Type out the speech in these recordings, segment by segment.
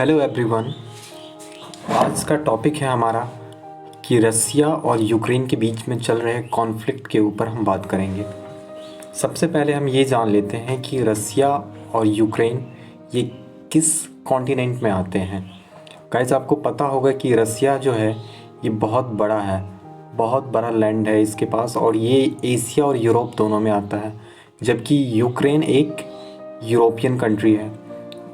Hello everyone. आज का topic है हमारा कि रसिया और यूक्रेन के बीच में चल रहे कॉन्फ्लिक्ट के ऊपर हम बात करेंगे। सबसे पहले हम ये जान लेते हैं कि रसिया और यूक्रेन ये किस कॉन्टिनेंट में आते हैं। गाइस, आपको पता होगा कि रसिया जो है ये बहुत बड़ा है, बहुत बड़ा लैंड है इसके पास, और ये एशिया और यूरोप दोनों में आता है, जबकि यूक्रेन एक यूरोपियन कंट्री है।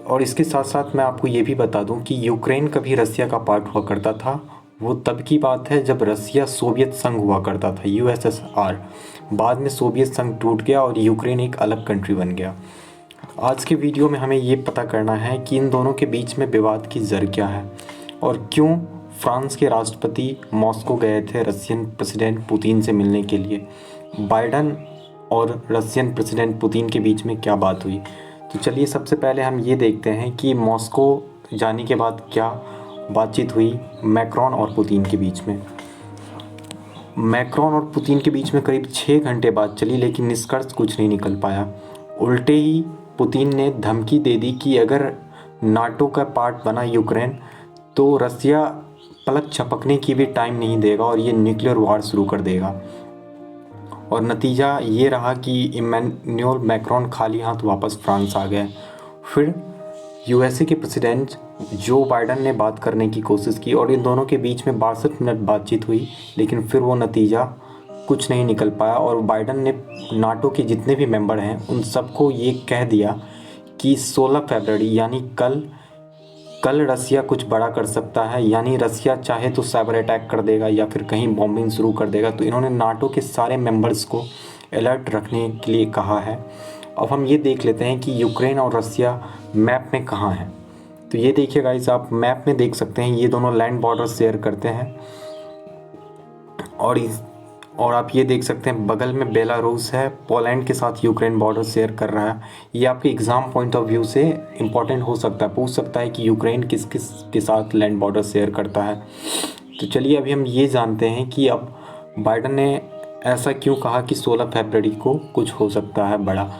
और इसके साथ साथ मैं आपको ये भी बता दूं कि यूक्रेन कभी रसिया का पार्ट हुआ करता था। वो तब की बात है जब रसिया सोवियत संघ हुआ करता था, यूएसएसआर। बाद में सोवियत संघ टूट गया और यूक्रेन एक अलग कंट्री बन गया। आज के वीडियो में हमें ये पता करना है कि इन दोनों के बीच में विवाद की जड़ क्या है और क्यों फ्रांस के राष्ट्रपति मॉस्को गए थे रशियन प्रेसिडेंट पुतिन से मिलने के लिए। बाइडन और रशियन प्रेसिडेंट पुतिन के बीच में क्या बात हुई। तो चलिए सबसे पहले हम ये देखते हैं कि मॉस्को जाने के बाद क्या बातचीत हुई मैक्रोन और पुतिन के बीच में। मैक्रोन और पुतिन के बीच में करीब 6 घंटे बात चली, लेकिन निष्कर्ष कुछ नहीं निकल पाया। उल्टे ही पुतिन ने धमकी दे दी कि अगर नाटो का पार्ट बना यूक्रेन तो रसिया पलक झपकने की भी टाइम नहीं देगा और ये न्यूक्लियर वार शुरू कर देगा। और नतीजा ये रहा कि इमैनुअल मैक्रोन खाली हाथ वापस फ्रांस आ गए। फिर यूएसए के प्रेसिडेंट जो बाइडन ने बात करने की कोशिश की और इन दोनों के बीच में 62 मिनट बातचीत हुई, लेकिन फिर वो नतीजा कुछ नहीं निकल पाया। और बाइडन ने नाटो के जितने भी मेंबर हैं उन सबको ये कह दिया कि 16 फरवरी यानी कल रसिया कुछ बड़ा कर सकता है, यानी रसिया चाहे तो साइबर अटैक कर देगा या फिर कहीं बॉम्बिंग शुरू कर देगा। तो इन्होंने नाटो के सारे मेंबर्स को अलर्ट रखने के लिए कहा है। अब हम ये देख लेते हैं कि यूक्रेन और रसिया मैप में कहाँ हैं। तो ये देखिए गाइस, आप मैप में देख सकते हैं ये दोनों लैंड बॉर्डर शेयर करते हैं। और आप ये देख सकते हैं बगल में बेलारूस है, पोलैंड के साथ यूक्रेन बॉर्डर शेयर कर रहा है। ये आपके एग्ज़ाम पॉइंट ऑफ व्यू से इम्पॉर्टेंट हो सकता है, पूछ सकता है कि यूक्रेन किस किस के साथ लैंड बॉर्डर शेयर करता है। तो चलिए अभी हम ये जानते हैं कि अब बाइडन ने ऐसा क्यों कहा कि 16 फरवरी को कुछ हो सकता है बड़ा।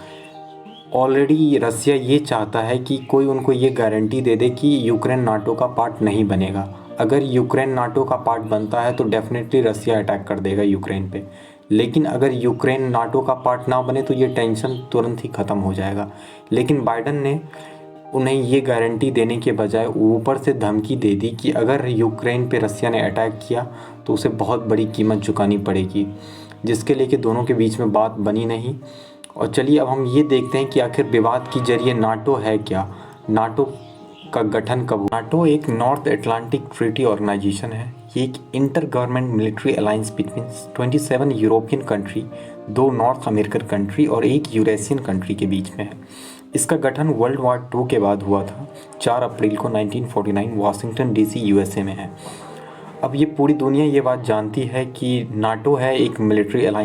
ऑलरेडी रसिया ये चाहता है कि कोई उनको ये गारंटी दे दे कि यूक्रेन नाटो का पार्ट नहीं बनेगा। अगर यूक्रेन नाटो का पार्ट बनता है तो डेफिनेटली रसिया अटैक कर देगा यूक्रेन पे, लेकिन अगर यूक्रेन नाटो का पार्ट ना बने तो ये टेंशन तुरंत ही ख़त्म हो जाएगा। लेकिन बाइडन ने उन्हें ये गारंटी देने के बजाय ऊपर से धमकी दे दी कि अगर यूक्रेन पे रसिया ने अटैक किया तो उसे बहुत बड़ी कीमत चुकानी पड़ेगी, जिसके लेके दोनों के बीच में बात बनी नहीं। और चलिए अब हम ये देखते हैं कि आखिर विवाद की जरिए नाटो है क्या, नाटो का गठन कब। नाटो एक नॉर्थ अटलांटिक ट्रीटी ऑर्गेनाइजेशन है। ये एक inter government military alliance between 27 European country, 2 north American country और एक यूरेशियन कंट्री के बीच में है। इसका गठन वर्ल्ड वॉर 2 के बाद हुआ था। 4 अप्रैल को 1949 वाशिंगटन डीसी यूएसए में है। अब ये पूरी दुनिया ये बात जानती है कि नाटो है एक मिलिट्री अलायंस